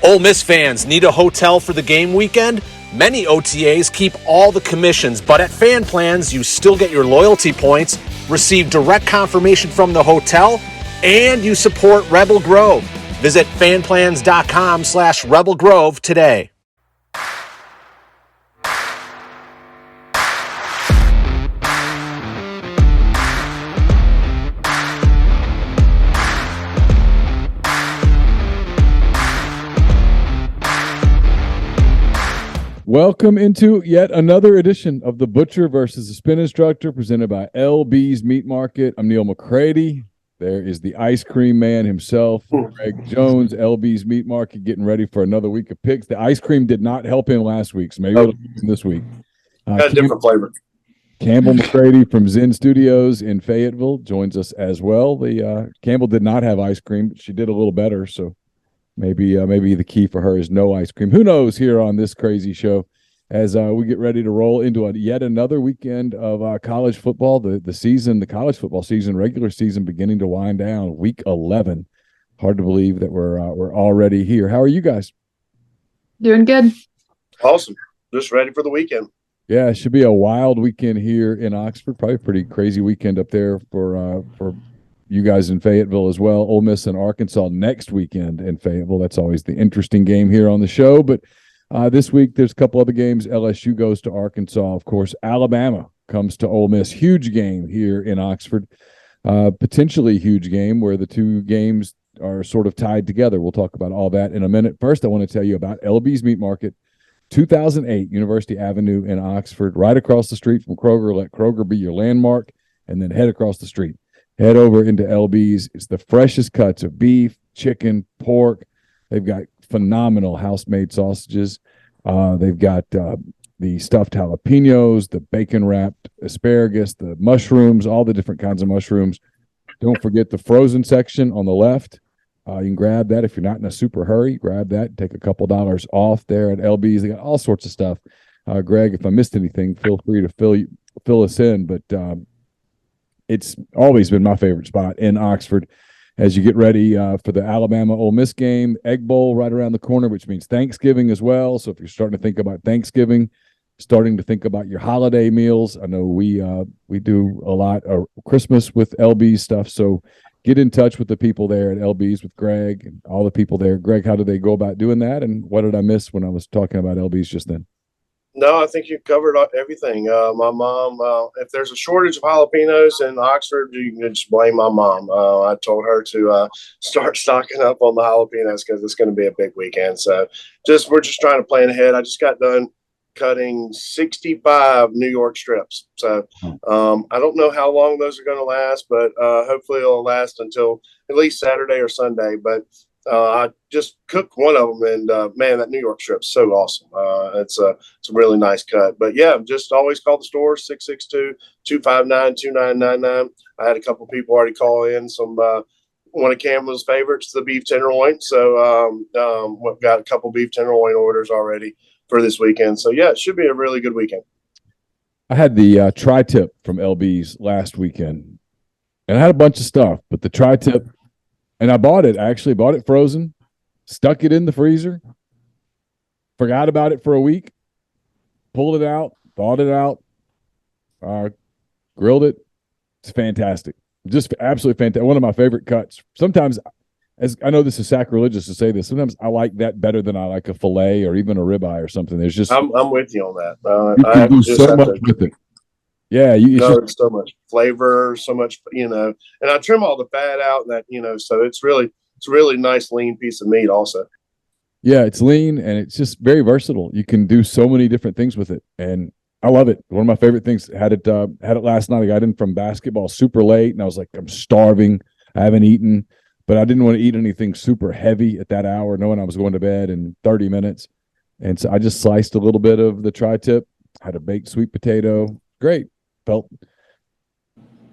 Ole Miss fans need a hotel for the game weekend? Many OTAs keep all the commissions, but at Fan Plans, you still get your loyalty points, receive direct confirmation from the hotel, and you support Rebel Grove. Visit fanplans.com/Rebel Grove today. Welcome into yet another edition of The Butcher versus the Spin Instructor, presented by LB's Meat Market. I'm Neil McCready. There is the ice cream man himself, Greg Jones, LB's Meat Market, getting ready for another week of picks. The ice cream did not help him last week, so maybe it'll help him this week. Got a different flavor. Campbell McCready from Zen Studios in Fayetteville joins us as well. Campbell did not have ice cream, but she did a little better, so maybe the key for her is no ice cream. Who knows here on this crazy show as we get ready to roll into yet another weekend of college football. The college football season, regular season beginning to wind down. Week 11. Hard to believe that we're already here. How are you guys? Doing good. Awesome. Just ready for the weekend. Yeah, it should be a wild weekend here in Oxford. Probably a pretty crazy weekend up there for you guys in Fayetteville as well. Ole Miss and Arkansas next weekend in Fayetteville. That's always the interesting game here on the show. But this week there's a couple other games. LSU goes to Arkansas, of course. Alabama comes to Ole Miss. Huge game here in Oxford. Potentially huge game where the two games are sort of tied together. We'll talk about all that in a minute. First, I want to tell you about LB's Meat Market, 2008 University Avenue in Oxford, right across the street from Kroger. Let Kroger be your landmark, and then head across the street. Head over into LB's. It's the freshest cuts of beef, chicken, pork. They've got phenomenal house-made sausages. They've got the stuffed jalapenos, the bacon-wrapped asparagus, the mushrooms, all the different kinds of mushrooms. Don't forget the frozen section on the left. You can grab that if you're not in a super hurry. Grab that. Take a couple dollars off there at LB's. They got all sorts of stuff. Greg, if I missed anything, feel free to fill us in. But it's always been my favorite spot in Oxford as you get ready for the Alabama-Ole Miss game. Egg Bowl right around the corner, which means Thanksgiving as well. So if you're starting to think about Thanksgiving, starting to think about your holiday meals, I know we do a lot of Christmas with LB's stuff. So get in touch with the people there at LB's with Greg and all the people there. Greg, how do they go about doing that? And what did I miss when I was talking about LB's just then? No, I think you covered everything. My mom, if there's a shortage of jalapenos in Oxford, you can just blame my mom. I told her to start stocking up on the jalapenos because it's going to be a big weekend. So we're just trying to plan ahead. I just got done cutting 65 New York strips. So I don't know how long those are going to last, but hopefully it'll last until at least Saturday or Sunday. But I just cooked one of them, and man, that New York strip's so awesome. It's a really nice cut. But yeah, just always call the store 662-259-2999. I had a couple people already call in some one of Campbell's favorites, the beef tenderloin. So we've got a couple beef tenderloin orders already for this weekend. So yeah, it should be a really good weekend. I had the tri-tip from LB's last weekend, and I had a bunch of stuff, but the tri-tip. And I bought it. I actually bought it frozen, stuck it in the freezer, forgot about it for a week, pulled it out, thawed it out, grilled it. It's fantastic. Just absolutely fantastic. One of my favorite cuts. Sometimes, as I know this is sacrilegious to say this, sometimes I like that better than I like a filet or even a ribeye or something. There's just I'm with you on that. You can do so much with it. Yeah, it's so much flavor, so much, and I trim all the fat out, that so it's a really nice lean piece of meat also. Yeah, it's lean and it's just very versatile. You can do so many different things with it, and I love it. One of my favorite things. Had it last night. I got in from basketball super late, and I was like, I'm starving. I haven't eaten, but I didn't want to eat anything super heavy at that hour, knowing I was going to bed in 30 minutes, and so I just sliced a little bit of the tri-tip. Had a baked sweet potato. Great. Felt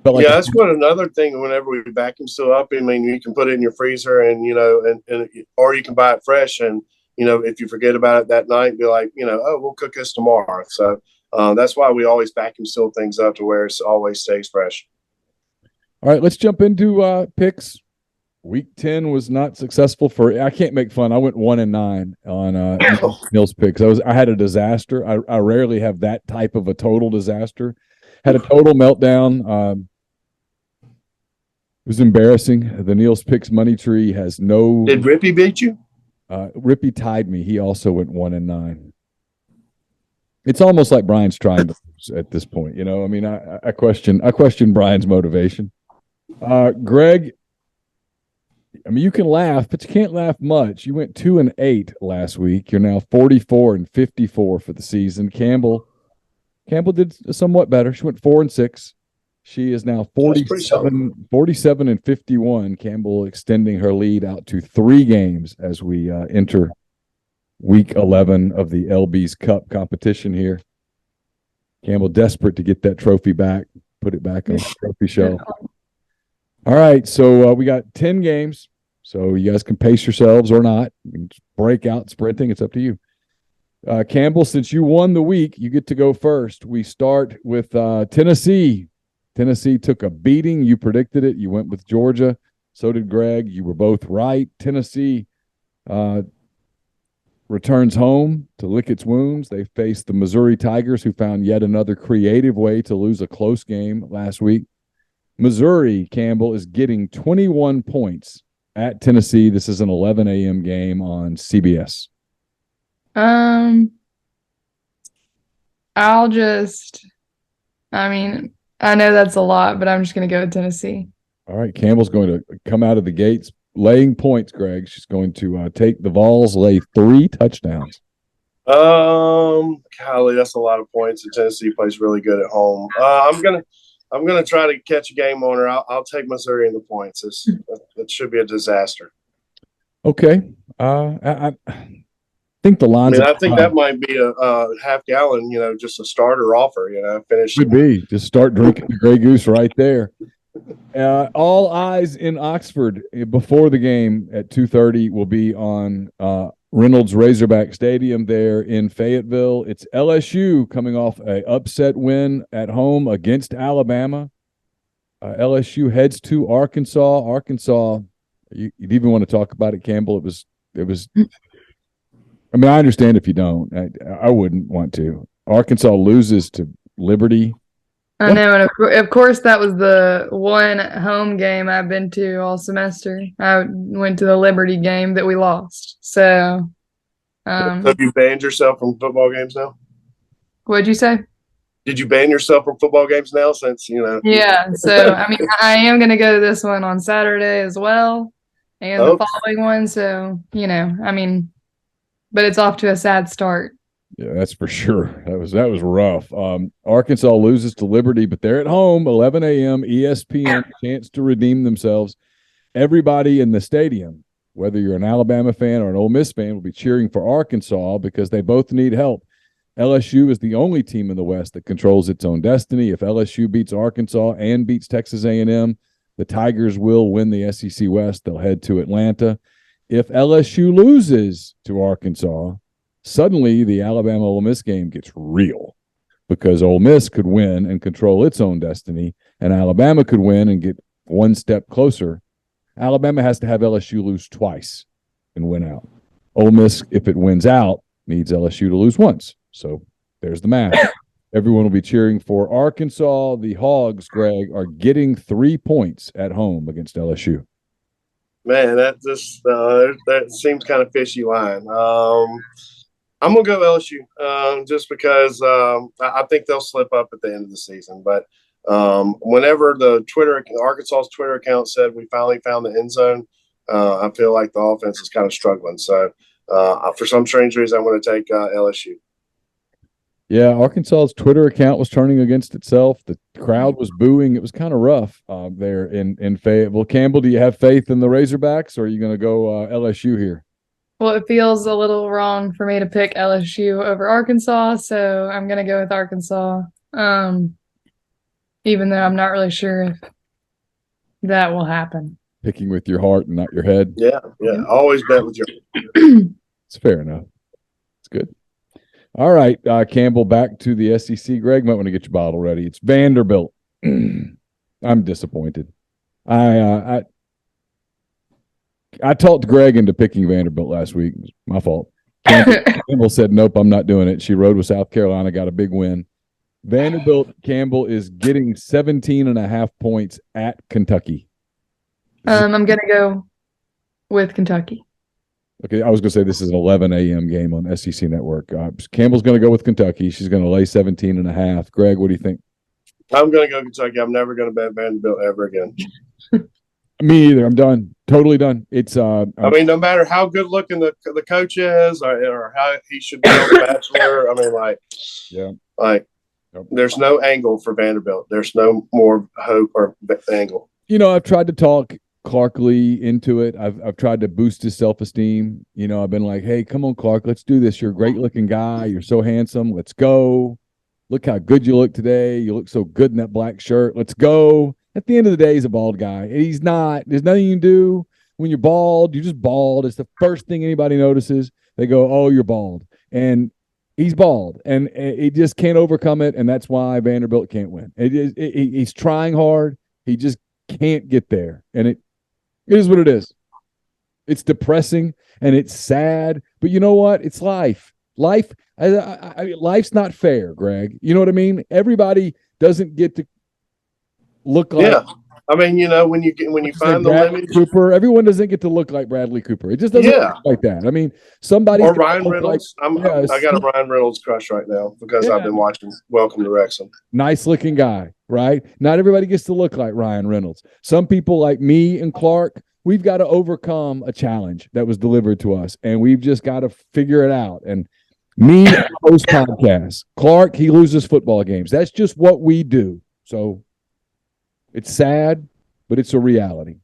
like that's what another thing. Whenever we vacuum seal up, I mean, you can put it in your freezer, and or you can buy it fresh, and if you forget about it that night, be like, oh, we'll cook this tomorrow. So that's why we always vacuum seal things up to where it always stays fresh. All right, let's jump into picks. Week 10 was not successful for. I can't make fun. I went 1-9 on Neil's picks. I had a disaster. I rarely have that type of a total disaster. Had a total meltdown. It was embarrassing. The Neil's picks money tree has no. Did Rippy beat you? Rippy tied me. He also went 1-9. It's almost like Brian's trying to lose at this point. You know, I mean, I question Brian's motivation. Greg, I mean, you can laugh, but you can't laugh much. You went 2-8 last week. You're now 44-54 for the season. Campbell did somewhat better. She went 4-6. She is now 47-51. Campbell extending her lead out to 3 games as we enter week 11 of the LB's Cup competition here. Campbell desperate to get that trophy back, put it back on the trophy shelf. All right, so we got 10 games, so you guys can pace yourselves or not. You can break out sprinting. It's up to you. Campbell, since you won the week, you get to go first. We start with Tennessee. Tennessee took a beating. You predicted it. You went with Georgia. So did Greg. You were both right. Tennessee returns home to lick its wounds. They face the Missouri Tigers, who found yet another creative way to lose a close game last week. Missouri, Campbell, is getting 21 points at Tennessee. This is an 11 a.m. game on CBS. I know that's a lot, but I'm just going to go with Tennessee. All right, Campbell's going to come out of the gates laying points, Greg. She's going to take the Vols, lay 3 touchdowns. Golly, that's a lot of points. And Tennessee plays really good at home. I'm gonna try to catch a game on her. I'll take Missouri in the points. It should be a disaster. Okay. I think the lines. I think that might be a half gallon. Just a starter offer. Finish. Could be. Just start drinking the Grey Goose right there. All eyes in Oxford before the game at 2:30 will be on Reynolds Razorback Stadium there in Fayetteville. It's LSU coming off a upset win at home against Alabama. LSU heads to Arkansas. Arkansas, you'd even want to talk about it, Campbell. It was. I mean, I understand if you don't. I wouldn't want to. Arkansas loses to Liberty. I know, and of course that was the one home game I've been to all semester. I went to the Liberty game that we lost. So, have you banned yourself from football games now? What'd you say? Did you ban yourself from football games now? Since Yeah. So I am going to go to this one on Saturday as well, and the following one. So but it's off to a sad start. Yeah, that's for sure. That was rough. Arkansas loses to Liberty, but they're at home, 11 a.m., ESPN, chance to redeem themselves. Everybody in the stadium, whether you're an Alabama fan or an Ole Miss fan, will be cheering for Arkansas because they both need help. LSU is the only team in the West that controls its own destiny. If LSU beats Arkansas and beats Texas A&M, the Tigers will win the SEC West. They'll head to Atlanta. If LSU loses to Arkansas, suddenly the Alabama-Ole Miss game gets real because Ole Miss could win and control its own destiny, and Alabama could win and get one step closer. Alabama has to have LSU lose twice and win out. Ole Miss, if it wins out, needs LSU to lose once. So there's the math. Everyone will be cheering for Arkansas. The Hogs, Greg, are getting 3 points at home against LSU. Man, that seems kind of fishy line. I'm going to go LSU just because I think they'll slip up at the end of the season. But whenever Arkansas's Twitter account said we finally found the end zone, I feel like the offense is kind of struggling. So for some strange reason, I'm going to take LSU. Yeah, Arkansas's Twitter account was turning against itself. The crowd was booing. It was kind of rough there in Fayetteville. Campbell, do you have faith in the Razorbacks, or are you going to go LSU here? Well, it feels a little wrong for me to pick LSU over Arkansas, so I'm going to go with Arkansas, even though I'm not really sure if that will happen. Picking with your heart and not your head. Yeah. Always bet with your It's fair enough. It's good. All right, Campbell, back to the SEC. Greg might want to get your bottle ready. It's Vanderbilt. I'm disappointed. I talked Greg into picking Vanderbilt last week. It was my fault. Campbell said, nope, I'm not doing it. She rode with South Carolina, got a big win. Vanderbilt, Campbell is getting 17.5 points at Kentucky. I'm going to go with Kentucky. Okay, I was going to say this is an 11 a.m. game on SEC Network. Campbell's going to go with Kentucky. She's going to lay 17.5. Greg, what do you think? I'm going to go Kentucky. I'm never going to bet Vanderbilt ever again. Me either. I'm done. Totally done. It's I mean, no matter how good looking the coach is or how he should be on The Bachelor. I mean, there's no angle for Vanderbilt. There's no more hope or angle. You know, I've tried to talk Clark Lee into it. I've tried to boost his self-esteem. You know, I've been like, hey, come on, Clark, let's do this. You're a great looking guy. You're so handsome. Let's go. Look how good you look today. You look so good in that black shirt. Let's go. At the end of the day, he's a bald guy. He's not. There's nothing you can do. When you're bald, you're just bald. It's the first thing anybody notices. They go, oh, you're bald. And he's bald. And he just can't overcome it. And that's why Vanderbilt can't win. He's trying hard. He just can't get there. And it is what it is. It's depressing and it's sad. But you know what? It's life. Life's not fair, Greg. You know what I mean? Everybody doesn't get to look like. Yeah. I mean, you know, when you find the Bradley lineage, Cooper, everyone doesn't get to look like Bradley Cooper. It just doesn't look like that. I mean, somebody or Ryan Reynolds. I got a Ryan Reynolds crush right now because I've been watching Welcome to Wrexham. Nice looking guy, right? Not everybody gets to look like Ryan Reynolds. Some people like me and Clark, we've got to overcome a challenge that was delivered to us, and we've just got to figure it out. And me host podcasts. Clark, he loses football games. That's just what we do. So it's sad, but it's a reality.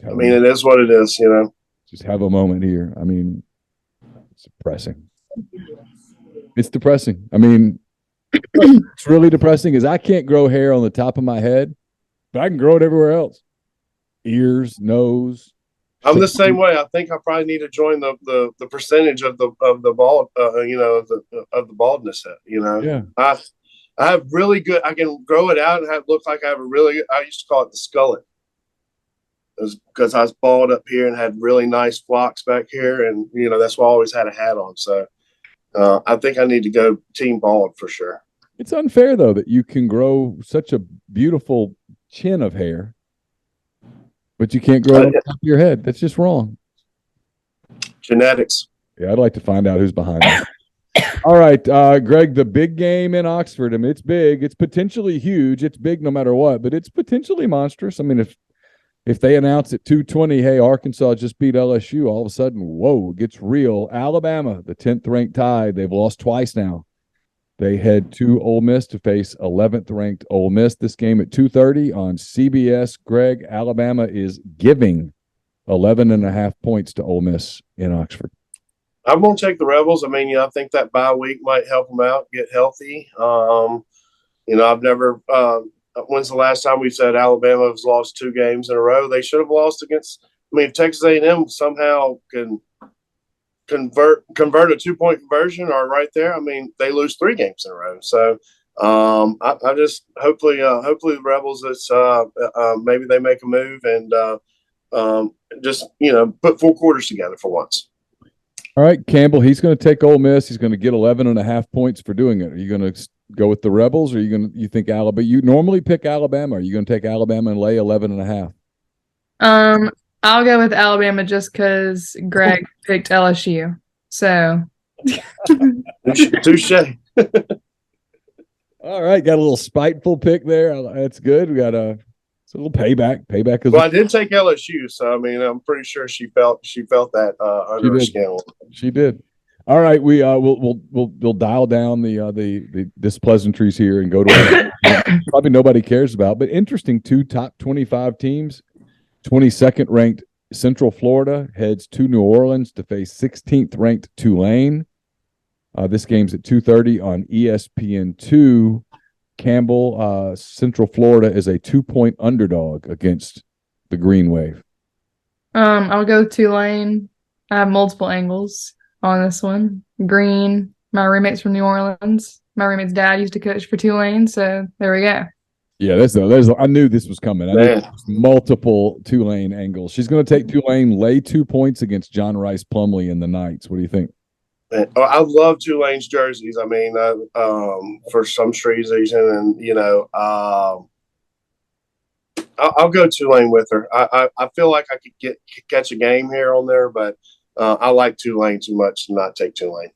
I mean, it is what it is, you know. Just have a moment here. I mean, it's depressing. It's depressing. I mean, it's really depressing is I can't grow hair on the top of my head, but I can grow it everywhere else. Ears, nose. I'm the same way. I think I probably need to join the percentage of the bald, of the baldness. You know, yeah. I have really good. I can grow it out and look like I have a really. I used to call it the skullet. It was because I was bald up here and had really nice flocks back here, and you know that's why I always had a hat on. So I think I need to go team bald for sure. It's unfair though that you can grow such a beautiful chin of hair, but you can't grow it on top of your head. That's just wrong. Genetics. Yeah, I'd like to find out who's behind it. All right, Greg, the big game in Oxford. I mean, it's big. It's potentially huge. It's big no matter what, but it's potentially monstrous. I mean, if they announce at 2:20, hey, Arkansas just beat LSU, all of a sudden, whoa, it gets real. Alabama, the 10th ranked Tide, they've lost twice now. They head to Ole Miss to face 11th ranked Ole Miss. This game at 2:30 on CBS. Greg, Alabama is giving 11.5 points to Ole Miss in Oxford. I'm going to take the Rebels. I mean, I think that bye week might help them out, get healthy. I've never when's the last time we said Alabama has lost 2 games in a row? They should have lost against – I mean, if Texas A&M somehow can convert a 2-point conversion or right there, I mean, they lose 3 games in a row. So I just hopefully the Rebels, it's maybe they make a move and just, put 4 quarters together for once. All right, Campbell, he's going to take Ole Miss. He's going to get 11.5 points for doing it. Are you going to go with the Rebels, or you think Alabama? You normally pick Alabama. Are you going to take Alabama and lay 11.5? I'll go with Alabama just because Greg picked LSU. So, touche. All right, got a little spiteful pick there. That's good. We got a little payback. Payback is. Well, I did take LSU, so I mean, I'm pretty sure she felt that under her skin. She did. All right, we'll dial down the displeasantries here and go to probably nobody cares about, but interesting 2 top 25 teams. 22nd ranked Central Florida heads to New Orleans to face 16th ranked Tulane. This game's at 2:30 on ESPN2. Campbell, Central Florida is a 2-point underdog against the Green Wave. I'll go Tulane. I have multiple angles on this one. Green, my roommate's from New Orleans. My roommate's dad used to coach for Tulane, so there we go. Yeah, I knew this was coming. I knew there was multiple Tulane angles. She's going to take Tulane, lay 2 points against John Rice Plumley in the Knights. What do you think? I love Tulane's jerseys. I mean, for some reason, and I'll go Tulane with her. I feel like I could catch a game here on there, but I like Tulane too much to not take Tulane.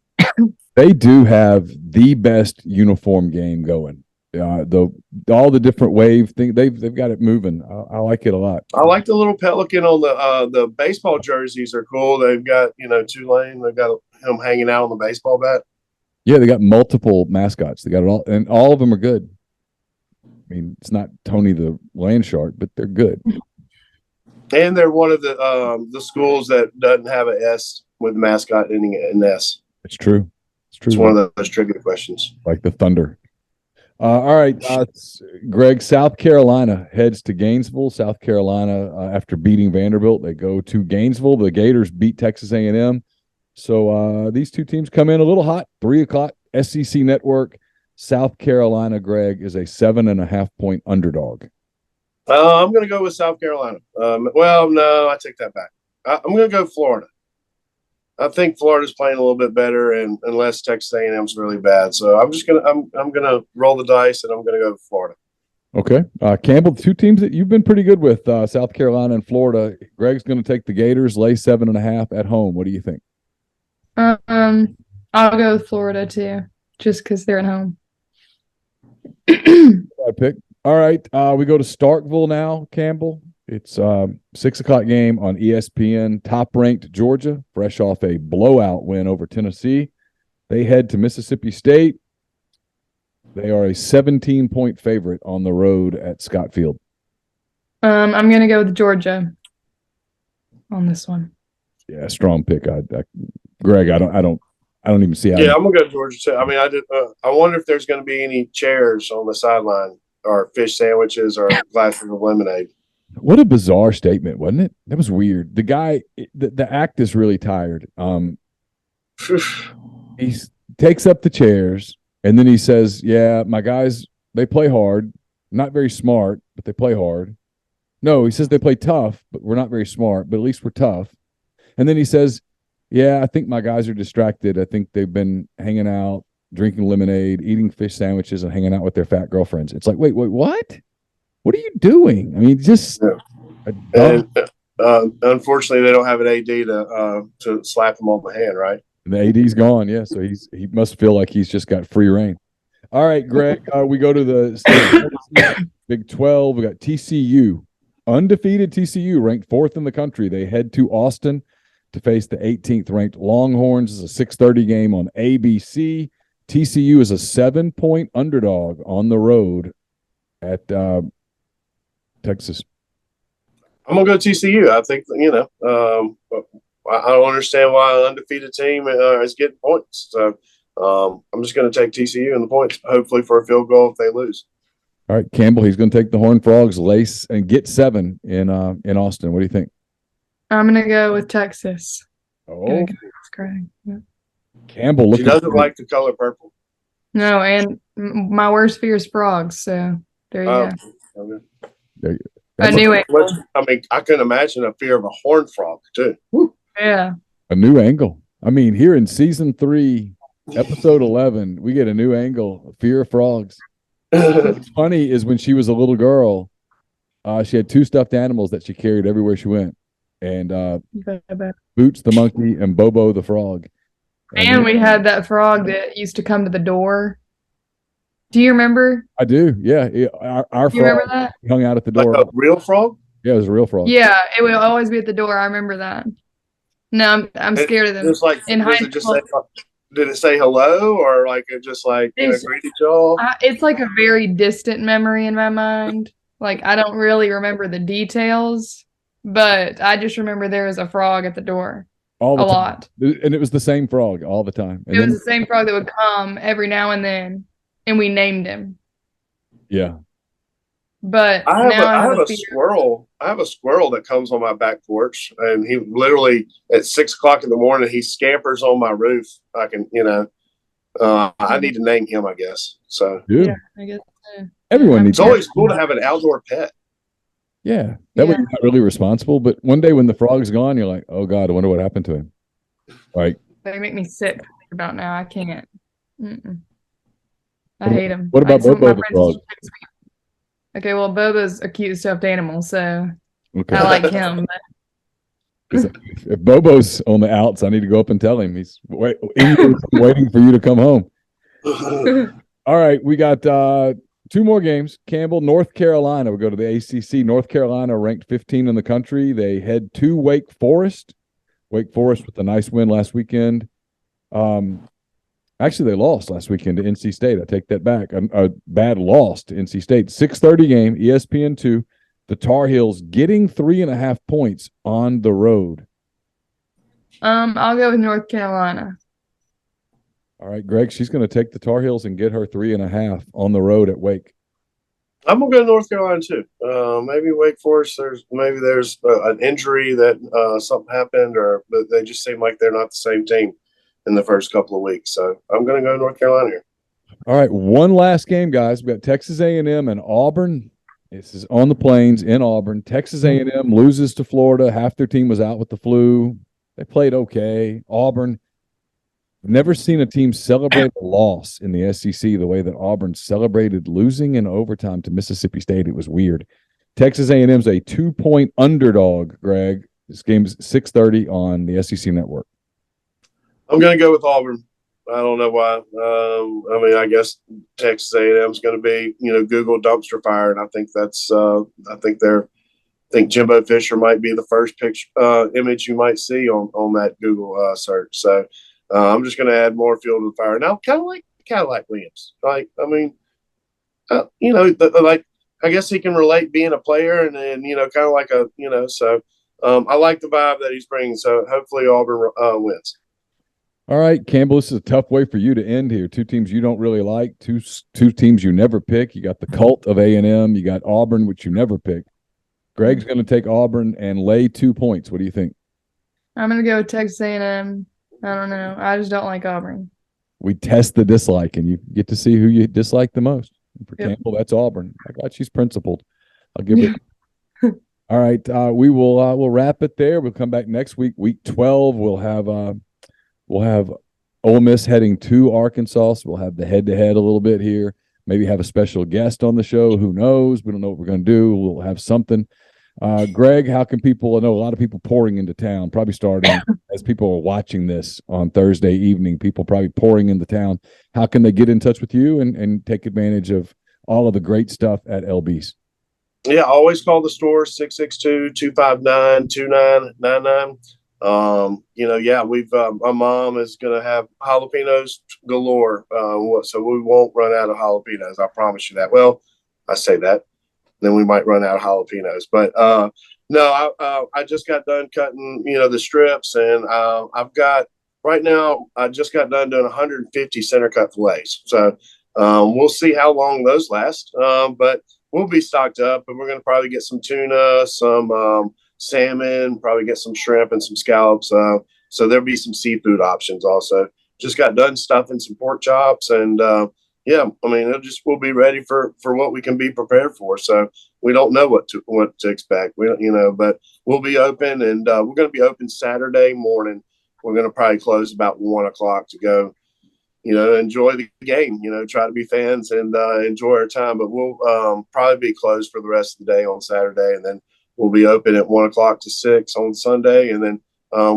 They do have the best uniform game going. All the different wave thing, they've got it moving. I like it a lot. I like the little pelican on the baseball jerseys are cool. They've got Tulane. They've got him hanging out on the baseball bat. Yeah, they got multiple mascots. They got it all, and all of them are good. I mean, it's not Tony the land shark, but they're good. And they're one of the schools that doesn't have an S with the mascot ending in S. It's true. It's one of those trivia questions. Like the Thunder. All right, Greg, South Carolina heads to Gainesville. South Carolina, after beating Vanderbilt, they go to Gainesville. The Gators beat Texas A&M. So these two teams come in a little hot. 3 o'clock, SEC Network. South Carolina, Greg, is a 7.5-point underdog. I'm going to go with South Carolina. Well, no, I take that back. I'm going to go Florida. I think Florida's playing a little bit better, and unless Texas A&M's really bad, so I'm gonna roll the dice, and I'm gonna go with Florida. Okay, Campbell, 2 teams that you've been pretty good with, South Carolina and Florida. Greg's going to take the Gators, lay 7.5 at home. What do you think? I'll go with Florida too, just because they're at home. Pick. All right, we go to Starkville now, Campbell. It's 6 o'clock game on ESPN. Top-ranked Georgia, fresh off a blowout win over Tennessee. They head to Mississippi State. They are a 17-point favorite on the road at Scott Field. I'm going to go with Georgia on this one. Yeah, strong pick. Greg, I don't even see how. Yeah, I'm gonna go Georgia too. I mean, I wonder if there's going to be any chairs on the sideline, or fish sandwiches, or glasses of lemonade. What a bizarre statement, wasn't it? That was weird. The guy, the act is really tired. He takes up the chairs, and then he says, yeah, my guys, they play hard. Not very smart, but they play hard. No, he says they play tough, but we're not very smart, but at least we're tough. And then he says, yeah, I think my guys are distracted. I think they've been hanging out, drinking lemonade, eating fish sandwiches, and hanging out with their fat girlfriends. It's like, wait, what? What are you doing? I mean, just unfortunately, they don't have an AD to slap him on the hand, right? The AD's gone, yeah. So he must feel like he's just got free reign. All right, Greg, we go to the Big 12. We got TCU, undefeated TCU, ranked 4th in the country. They head to Austin to face the 18th ranked Longhorns. It's a 6:30 game on ABC. TCU is a 7-point underdog on the road at Texas. I'm gonna go TCU. I think I don't understand why an undefeated team is getting points. So I'm just going to take TCU in the points, hopefully for a field goal if they lose. All right, Campbell, he's going to take the Horned Frogs, lace, and get 7 in Austin. What do you think? I'm going to go with Texas. Oh, Yeah. Campbell, she doesn't like the color purple. No, and my worst fear is frogs. So there you go. Okay. I knew it. I mean, I couldn't imagine a fear of a horned frog too. Woo. Yeah. A new angle. I mean, here in season 3, episode 11, we get a new angle, fear of frogs. What's funny is when she was a little girl, she had 2 stuffed animals that she carried everywhere she went. And Boots the monkey and Bobo the frog. And we had that frog that used to come to the door. Do you remember? I do. Yeah. Our do you frog remember that? hung out at the door. Like a real frog? Yeah, it was a real frog. Yeah, it would always be at the door. I remember that. No, I'm scared of them. It's like, in high school. Did it say hello, or like it just like greeted y'all? It's like a very distant memory in my mind. Like I don't really remember the details, but I just remember there was a frog at the door a lot. And it was the same frog all the time. And it was the same frog that would come every now and then, and we named him. Yeah. But I have a squirrel. I have a squirrel that comes on my back porch, and he literally at 6 o'clock in the morning he scampers on my roof. I can, I need to name him, I guess. So yeah, I guess. Everyone needs. It's always cool to have an outdoor pet. Yeah, that way you're not really responsible. But one day when the frog's gone, you're like, oh God, I wonder what happened to him. Like, They make me sick to think about now. I can't. Mm-mm. I What about- hate them. what about Bobo the frog? Okay, well, Bobo's a cute stuffed animal, so okay. I like him. But 'Cause if Bobo's on the outs, I need to go up and tell him he's waiting for you to come home. All right, we got 2 more games. Campbell, North Carolina. We go to the ACC. North Carolina ranked 15 in the country. They head to Wake Forest. Wake Forest with a nice win last weekend. Actually, they lost last weekend to NC State. I take that back. A bad loss to NC State. 6:30 game, ESPN2. The Tar Heels getting 3.5 points on the road. I'll go with North Carolina. All right, Greg, she's going to take the Tar Heels and get her 3.5 on the road at Wake. I'm gonna go to North Carolina too. Maybe Wake Forest. There's an injury that something happened, but they just seem like they're not the same team in the first couple of weeks. So I'm gonna go North Carolina here. All right, one last game, guys. We got Texas A&M and Auburn. This is on the Plains in Auburn. Texas A&M loses to Florida. Half their team was out with the flu. They played okay. Auburn. Never seen a team celebrate a loss in the SEC the way that Auburn celebrated losing in overtime to Mississippi State. It was weird. Texas A&M's a 2-point underdog, Greg. This game's 6:30 on the SEC network. I'm going to go with Auburn. I don't know why. I guess Texas A&M is going to be, Google dumpster fire, and I think that's. I think Jimbo Fisher might be the first picture image you might see on that Google search. So I'm just going to add more fuel to the fire. Now, kind of like Williams. I guess he can relate being a player, and then kind of like a. So I like the vibe that he's bringing. So hopefully Auburn wins. All right, Campbell, this is a tough way for you to end here. 2 teams you don't really like, two teams you never pick. You got the cult of A&M. You got Auburn, which you never pick. Greg's going to take Auburn and lay 2 points. What do you think? I'm going to go with Texas A&M. I don't know. I just don't like Auburn. We test the dislike, and you get to see who you dislike the most. For Yep. Campbell, that's Auburn. I got she's principled. I'll give it. All right, we'll wrap it there. We'll come back next week, week 12. We'll have Ole Miss heading to Arkansas. So we'll have the head-to-head a little bit here. Maybe have a special guest on the show. Who knows? We don't know what we're going to do. We'll have something. Greg, how can people – I know a lot of people pouring into town, probably starting as people are watching this on Thursday evening, people probably pouring into town. How can they get in touch with you and take advantage of all of the great stuff at LB's? Yeah, always call the store 662-259-2999. We've my mom is going to have jalapenos galore. So we won't run out of jalapenos. I promise you that. Well, I say that, then we might run out of jalapenos, but, no, I just got done cutting, the strips, and, right now, I just got done doing 150 center cut fillets. So, we'll see how long those last. But we'll be stocked up, and we're going to probably get some tuna, some, salmon, probably get some shrimp and some scallops. So there'll be some seafood options also. Just got done stuffing some pork chops, and we'll be ready for what we can be prepared for. So we don't know what to expect. But we'll be open, and we're going to be open Saturday morning. We're going to probably close about 1:00 to go. Enjoy the game. Try to be fans and enjoy our time. But we'll probably be closed for the rest of the day on Saturday, and then we'll be open at 1:00 to 6 on Sunday. And then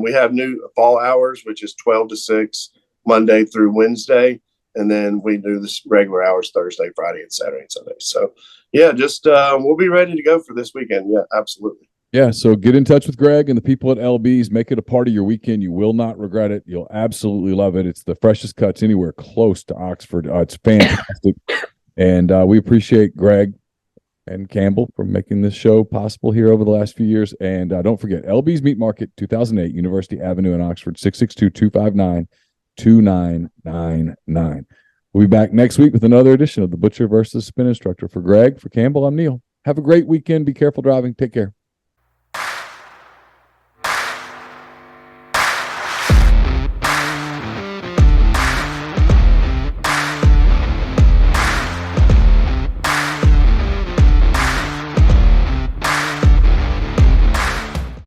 we have new fall hours, which is 12 to 6 Monday through Wednesday. And then we do this regular hours Thursday, Friday, and Saturday and Sunday. So, yeah, just we'll be ready to go for this weekend. Yeah, absolutely. Yeah, so get in touch with Greg and the people at LB's. Make it a part of your weekend. You will not regret it. You'll absolutely love it. It's the freshest cuts anywhere close to Oxford. It's fantastic. And we appreciate Greg and Campbell for making this show possible here over the last few years. And don't forget, LB's Meat Market, 2008, University Avenue in Oxford, 662-259-2999. We'll be back next week with another edition of The Butcher versus Spin Instructor. For Greg, for Campbell, I'm Neil. Have a great weekend. Be careful driving. Take care.